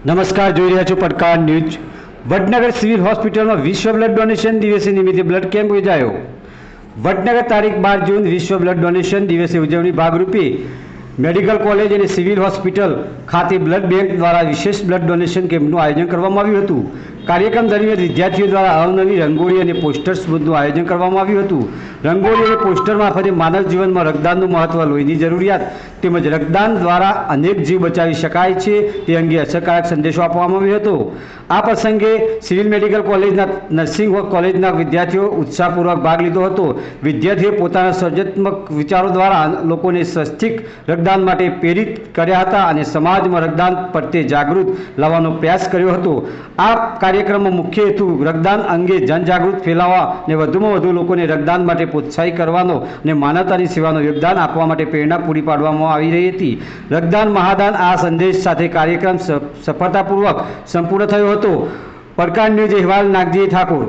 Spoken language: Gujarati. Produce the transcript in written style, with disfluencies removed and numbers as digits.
નમસ્કાર, જોઈ રહ્યા છો પડકાર ન્યૂઝ। વડનગર સિવિલ હોસ્પિટલમાં વિશ્વ બ્લડ ડોનેશન દિવસે નિમિત્તે બ્લડ કેમ્પ યોજાયો। વડનગર તારીખ 12 જૂન વિશ્વ બ્લડ ડોનેશન દિવસે ઉજવણી ભાગરૂપે મેડિકલ કોલેજ અને સિવિલ હોસ્પિટલ ખાતે બ્લડ બેંક દ્વારા વિશેષ બ્લડ ડોનેશન કેમ્પનું આયોજન કરવામાં આવ્યું હતું। કાર્યક્રમ દરમિયાન વિદ્યાર્થીઓ દ્વારા અવનવી રંગોળી અને પોસ્ટર સ્પર્ધાનું આયોજન કરવામાં આવ્યું હતું। રંગોળી અને પોસ્ટર મારફતે માનવ જીવનમાં રક્તદાનનું મહત્વ, લોહીની જરૂરિયાત તેમજ રક્તદાન દ્વારા અનેક જીવ બચાવી શકાય છે તે અંગે અસરકારક સંદેશો આપવામાં આવ્યો હતો। આ પ્રસંગે સિવિલ મેડિકલ કોલેજના નર્સિંગ કોલેજના વિદ્યાર્થીઓ ઉત્સાહપૂર્વક ભાગ લીધો હતો। વિદ્યાર્થીઓએ પોતાના સર્જનાત્મક વિચારો દ્વારા લોકોને સ્વૈચ્છિક રક્તદાન માટે પ્રેરિત કર્યા હતા અને સમાજમાં રક્તદાન પ્રત્યે જાગૃત લાવવાનો પ્રયાસ કર્યો હતો। આ કાર્યક્રમનો મુખ્ય હેતુ રક્તદાન અંગે જનજાગૃતિ ફેલાવવા અને વધુમાં વધુ લોકોને રક્તદાન માટે પ્રોત્સાહિત કરવાનો અને માનવતાની સેવાનું યોગદાન આપવા માટે પ્રેરણા પૂરી પાડવામાં આવી રહી હતી। રક્તદાન મહાદાન આ સંદેશ સાથે કાર્યક્રમ સફળતાપૂર્વક સંપૂર્ણ થયો હતો। પડકાર ન્યૂઝ અહેવાલ નાગજી ઠાકોર।